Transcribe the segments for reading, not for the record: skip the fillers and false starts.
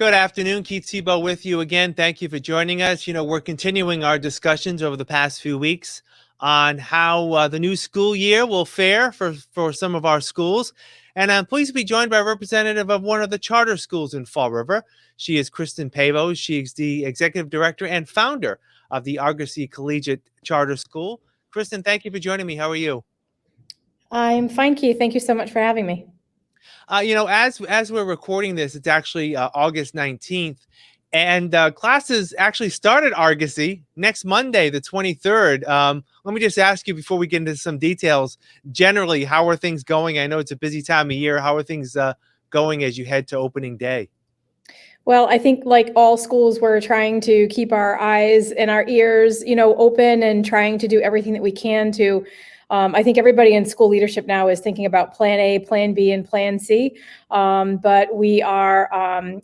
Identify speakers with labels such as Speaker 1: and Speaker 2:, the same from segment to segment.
Speaker 1: Good afternoon, Keith Tebow with you again. Thank you for joining us. We're continuing our discussions over the past few weeks on how the new school year will fare for some of our schools. And I'm pleased to be joined by a representative of one of the charter schools in Fall River. She is Kristen Pavao. She is the executive director and founder of the Argosy Collegiate Charter School. Kristen, thank you for joining me. How are you?
Speaker 2: I'm fine, Keith. Thank you so much for having me.
Speaker 1: As we're recording this, it's actually August 19th, and classes actually start at Argosy next Monday, the 23rd. Let me just ask you before we get into some details, generally, how are things going? I know it's a busy time of year. How are things going as you head to opening day?
Speaker 2: Well, I think like all schools, we're trying to keep our eyes and our ears, open and trying to do everything that we can to. I think everybody in school leadership now is thinking about Plan A, Plan B, and Plan C. But we are,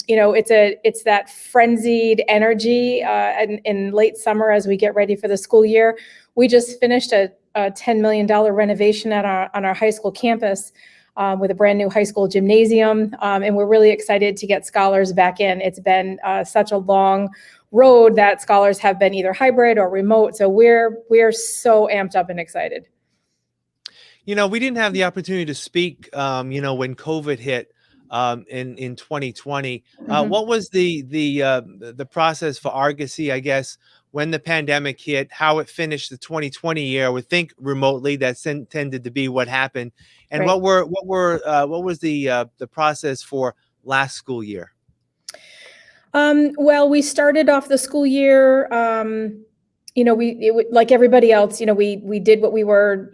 Speaker 2: it's that frenzied energy in late summer as we get ready for the school year. We just finished a $10 million renovation on our high school campus. With a brand new high school gymnasium, and we're really excited to get scholars back in. It's been such a long road that scholars have been either hybrid or remote, so we're so amped up and excited.
Speaker 1: We didn't have the opportunity to speak, when COVID hit in 2020. What was the process for Argosy, I guess, when the pandemic hit, how it finished the 2020 year? I would think remotely that tended to be what happened. And
Speaker 2: Right.
Speaker 1: what was the process for last school year?
Speaker 2: Well, we started off the school year, like everybody else, we did what we were,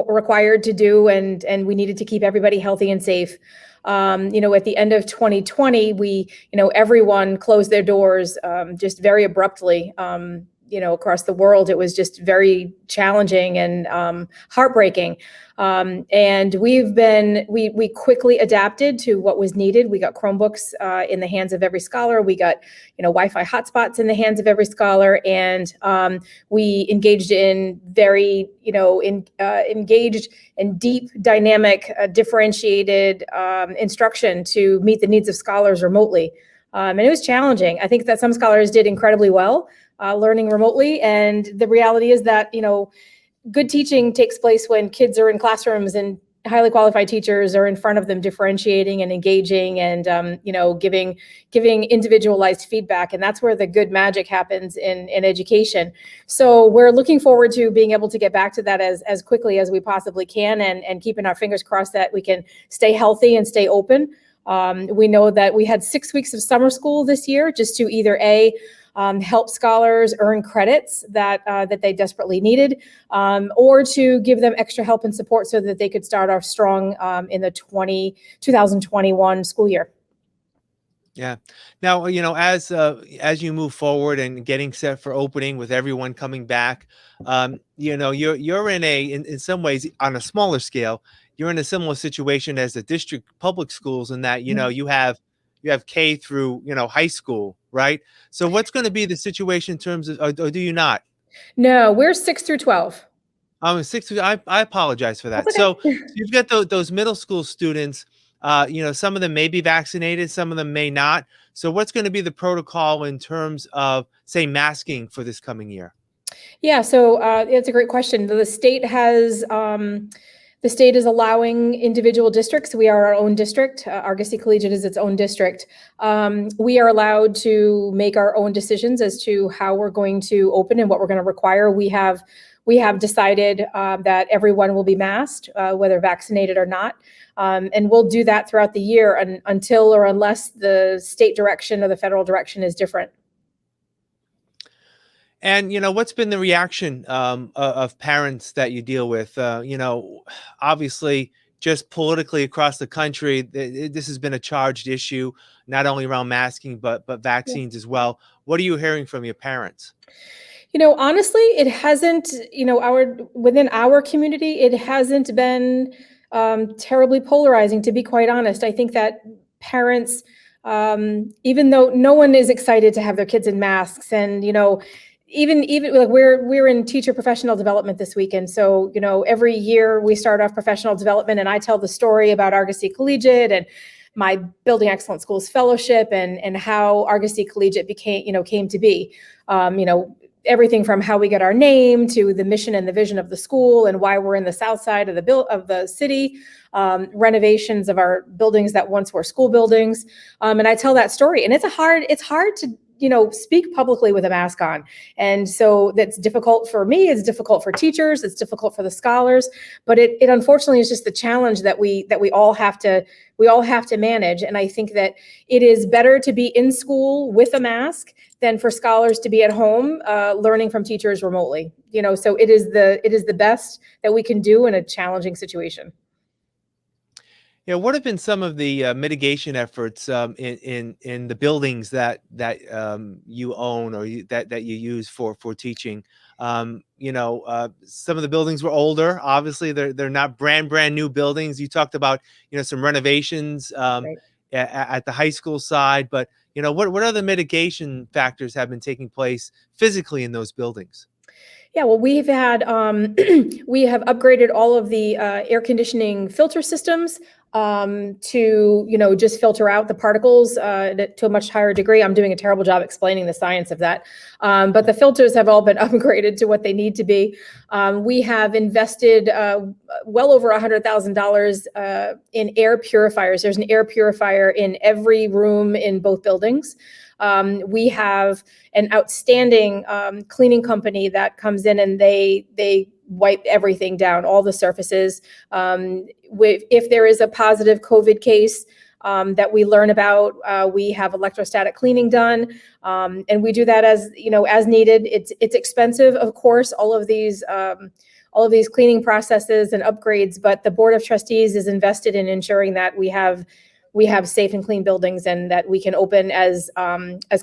Speaker 2: required to do, and we needed to keep everybody healthy and safe. At the end of 2020, everyone closed their doors just very abruptly. Across the world, it was just very challenging and heartbreaking. And we quickly adapted to what was needed. We got Chromebooks in the hands of every scholar. We got, Wi-Fi hotspots in the hands of every scholar. And we engaged in very, engaged and deep, dynamic, differentiated instruction to meet the needs of scholars remotely. And it was challenging. I think that some scholars did incredibly well learning remotely. And the reality is that, good teaching takes place when kids are in classrooms and highly qualified teachers are in front of them, differentiating and engaging and, giving individualized feedback. And that's where the good magic happens in education. So we're looking forward to being able to get back to that as quickly as we possibly can and keeping our fingers crossed that we can stay healthy and stay open. We know that we had 6 weeks of summer school this year just to either help scholars earn credits that they desperately needed, or to give them extra help and support so that they could start off strong in the 2021 school year.
Speaker 1: Yeah. Now, as you move forward and getting set for opening with everyone coming back, you're in some ways on a smaller scale, you're in a similar situation as the district public schools in that, you have K through, high school, right? So what's going to be the situation in terms of, or do you not?
Speaker 2: No, we're 6 through 12.
Speaker 1: I apologize for that.
Speaker 2: That's okay.
Speaker 1: So you've got those middle school students, some of them may be vaccinated, some of them may not. So what's going to be the protocol in terms of, say, masking for this coming year?
Speaker 2: Yeah, so it's a great question. The state is allowing individual districts. We are our own district. Argosy Collegiate is its own district. We are allowed to make our own decisions as to how we're going to open and what we're going to require. We have decided that everyone will be masked, whether vaccinated or not. And we'll do that throughout the year until or unless the state direction or the federal direction is different.
Speaker 1: And, what's been the reaction of parents that you deal with? Obviously, just politically across the country, this has been a charged issue, not only around masking, but vaccines as well. What are you hearing from your parents?
Speaker 2: Honestly, it hasn't, within our community, it hasn't been terribly polarizing, to be quite honest. I think that parents, even though no one is excited to have their kids in masks and, even like we're in teacher professional development this weekend. So, every year we start off professional development and I tell the story about Argosy Collegiate and my Building Excellent Schools Fellowship and how Argosy Collegiate came to be. Everything from how we get our name to the mission and the vision of the school and why we're in the south side of the city, renovations of our buildings that once were school buildings. And I tell that story, and it's hard to speak publicly with a mask on. And so that's difficult for me, it's difficult for teachers, it's difficult for the scholars, but it unfortunately is just the challenge that we all have to manage. And I think that it is better to be in school with a mask than for scholars to be at home learning from teachers remotely. So it is the best that we can do in a challenging situation.
Speaker 1: Yeah, what have been some of the mitigation efforts in the buildings that you own or that you use for teaching? Some of the buildings were older. Obviously, they're not brand new buildings. You talked about some renovations
Speaker 2: Right.
Speaker 1: at the high school side, but what other mitigation factors have been taking place physically in those buildings?
Speaker 2: Yeah, well, we have upgraded all of the air conditioning filter systems to just filter out the particles to a much higher degree. I'm doing a terrible job explaining the science of that, but the filters have all been upgraded to what they need to be. We have invested well over $100,000 in air purifiers. There's an air purifier in every room in both buildings. We have an outstanding cleaning company that comes in and they wipe everything down, all the surfaces. If there is a positive COVID case that we learn about, we have electrostatic cleaning done, and we do that as needed. It's expensive, of course, all of these cleaning processes and upgrades, but the Board of Trustees is invested in ensuring that we have safe and clean buildings and that we can open as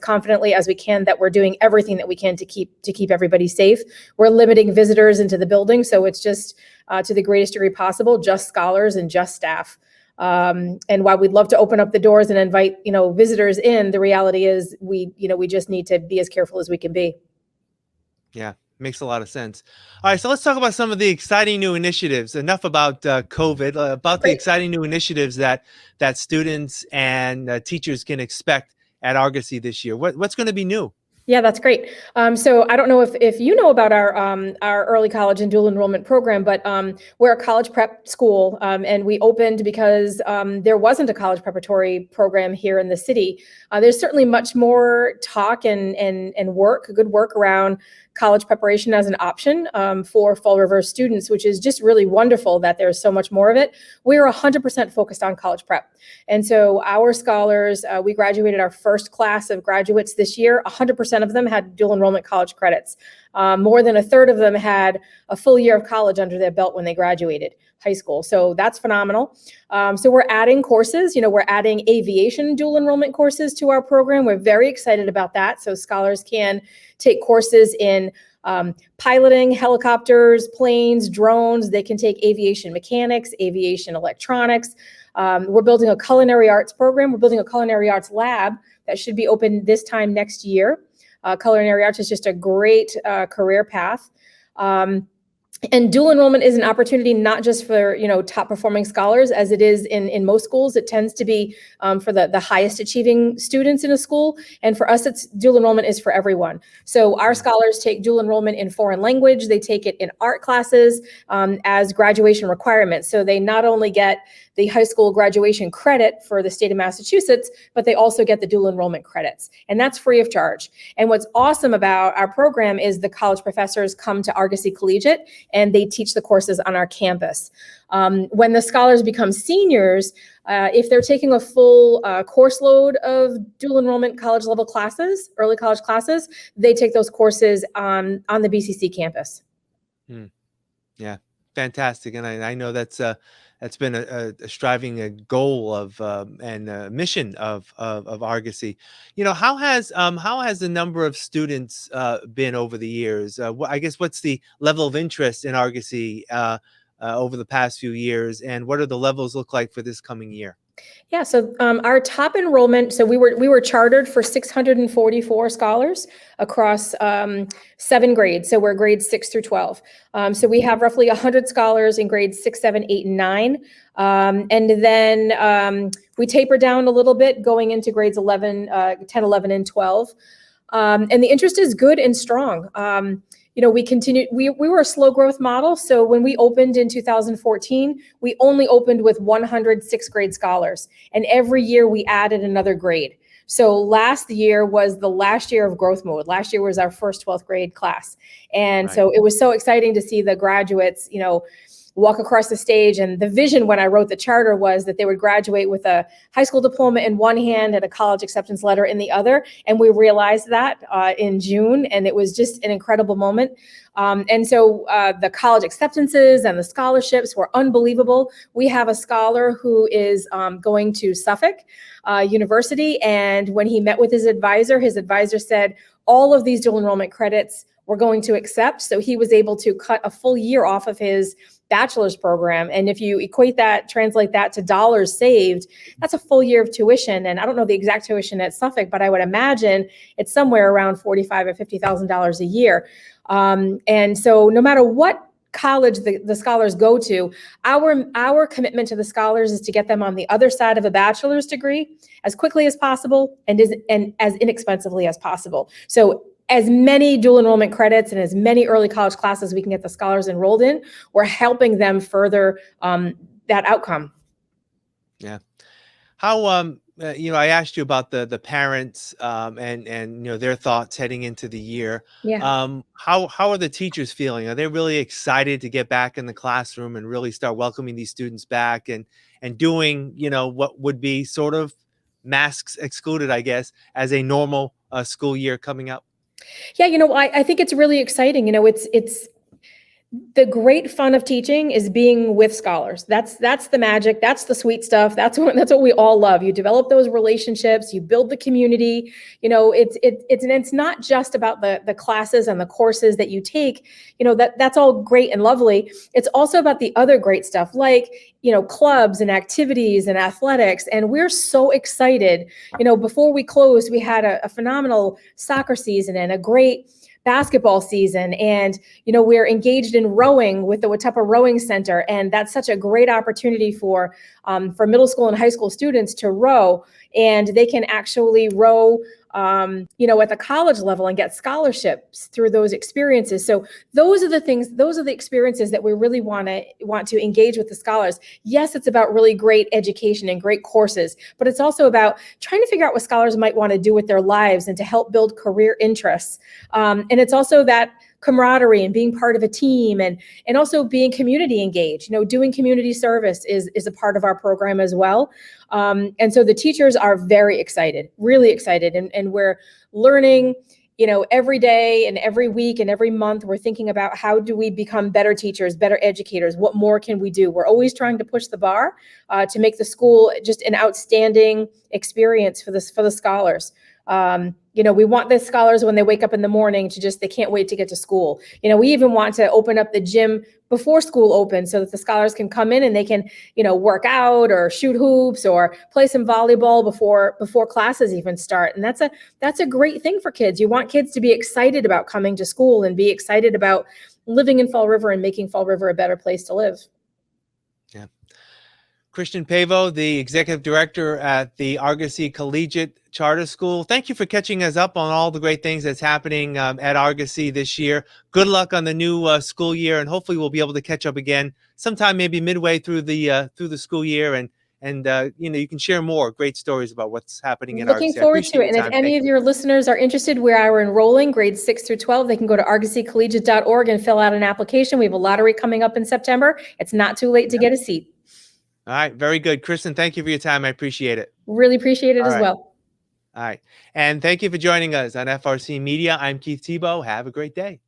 Speaker 2: confidently as we can, that we're doing everything that we can to keep everybody safe. We're limiting visitors into the building, so it's just to the greatest degree possible, just scholars and just staff. And while we'd love to open up the doors and invite visitors in, the reality is we just need to be as careful as we can be.
Speaker 1: Yeah, makes a lot of sense. All right, so let's talk about some of the exciting new initiatives. Enough about COVID, about the
Speaker 2: Great.
Speaker 1: exciting new initiatives that students and teachers can expect at Argosy this year. What's going to be new?
Speaker 2: Yeah, that's great. So I don't know if you know about our early college and dual enrollment program, but we're a college prep school, and we opened because there wasn't a college preparatory program here in the city. There's certainly much more talk and good work around college preparation as an option for Fall River students, which is just really wonderful that there's so much more of it. We're 100% focused on college prep. And so our scholars, we graduated our first class of graduates this year. 100% of them had dual enrollment college credits. More than a third of them had a full year of college under their belt when they graduated high school. So that's phenomenal. So we're adding courses. We're adding aviation dual enrollment courses to our program. We're very excited about that. So scholars can take courses in piloting helicopters, planes, drones. They can take aviation mechanics, aviation electronics. We're building a culinary arts program. We're building a culinary arts lab that should be open this time next year. Culinary arts is just a great career path. And dual enrollment is an opportunity not just for top performing scholars, as it is in most schools. It tends to be for the highest achieving students in a school, and for us, dual enrollment is for everyone. So our scholars take dual enrollment in foreign language. They take it in art classes as graduation requirements. So they not only get the high school graduation credit for the state of Massachusetts, but they also get the dual enrollment credits, and that's free of charge. And what's awesome about our program is the college professors come to Argosy Collegiate and they teach the courses on our campus. When the scholars become seniors, if they're taking a full course load of dual enrollment college level classes, early college classes, they take those courses on the BCC campus.
Speaker 1: Yeah, fantastic. And I know that's been a striving goal of and a mission of Argosy. How has the number of students been over the years? I guess what's the level of interest in Argosy over the past few years, and what do the levels look like for this coming year?
Speaker 2: Yeah, so our top enrollment, so we were chartered for 644 scholars across 7 grades. So we're grades 6 through 12. So we have roughly 100 scholars in grades 6, 7, 8, and 9. And then we taper down a little bit going into grades 11, 10, 11, and 12. And the interest is good and strong. We were a slow growth model. So when we opened in 2014, we only opened with 100 sixth grade scholars. And every year we added another grade. So last year was the last year of growth mode. Last year was our first 12th grade class. And so it was so exciting to see the graduates, walk across the stage. And the vision when I wrote the charter was that they would graduate with a high school diploma in one hand and a college acceptance letter in the other. And we realized that in June, and it was just an incredible moment. And so the college acceptances and the scholarships were unbelievable. We have a scholar who is going to Suffolk University. And when he met with his advisor said, all of these dual enrollment credits we're going to accept. So he was able to cut a full year off of his bachelor's program. And if you translate that to dollars saved, that's a full year of tuition. And I don't know the exact tuition at Suffolk, but I would imagine it's somewhere around $45,000 or $50,000 a year. And so no matter what college the scholars go to, our commitment to the scholars is to get them on the other side of a bachelor's degree as quickly as possible and as inexpensively as possible. So as many dual enrollment credits and as many early college classes we can get the scholars enrolled in, we're helping them further that outcome.
Speaker 1: Yeah. How I asked you about the parents and their thoughts heading into the year.
Speaker 2: Yeah.
Speaker 1: How are the teachers feeling? Are they really excited to get back in the classroom and really start welcoming these students back and doing what would be sort of masks excluded, I guess, as a normal school year coming up?
Speaker 2: Yeah, I think it's really exciting. It's the great fun of teaching is being with scholars. That's the magic. That's the sweet stuff. That's what we all love. You develop those relationships. You build the community. It's not just about the classes and the courses that you take. That's all great and lovely. It's also about the other great stuff like clubs and activities and athletics. And we're so excited. Before we closed, we had a phenomenal soccer season and a great basketball season. And, we're engaged in rowing with the Watuppa Rowing Center. And that's such a great opportunity for middle school and high school students to row. And they can actually row, at the college level and get scholarships through those experiences. So those are the experiences that we really want to engage with the scholars. Yes, it's about really great education and great courses, but it's also about trying to figure out what scholars might want to do with their lives and to help build career interests. And it's also that camaraderie and being part of a team and also being community engaged. Doing community service is a part of our program as well. And so the teachers are very excited, really excited. And we're learning, every day and every week and every month, we're thinking about how do we become better teachers, better educators? What more can we do? We're always trying to push the bar to make the school just an outstanding experience for the scholars. We want the scholars when they wake up in the morning they can't wait to get to school. We even want to open up the gym before school opens so that the scholars can come in and they can, work out or shoot hoops or play some volleyball before classes even start. And that's a great thing for kids. You want kids to be excited about coming to school and be excited about living in Fall River and making Fall River a better place to live.
Speaker 1: Yeah. Kristen Pavao, the executive director at the Argosy Collegiate Charter School. Thank you for catching us up on all the great things that's happening at Argosy this year. Good luck on the new school year, and hopefully we'll be able to catch up again sometime, maybe midway through the school year, and you can share more great stories about what's happening at Argosy.
Speaker 2: Looking forward to it. And if any of your listeners are interested, we are enrolling grades 6 through 12. They can go to argosycollegiate.org and fill out an application. We have a lottery coming up in September. It's not too late to get a seat.
Speaker 1: All right. Very good. Kristen, thank you for your time. I appreciate it.
Speaker 2: Really appreciate it as well.
Speaker 1: All right. And thank you for joining us on FRC Media. I'm Keith Tebow. Have a great day.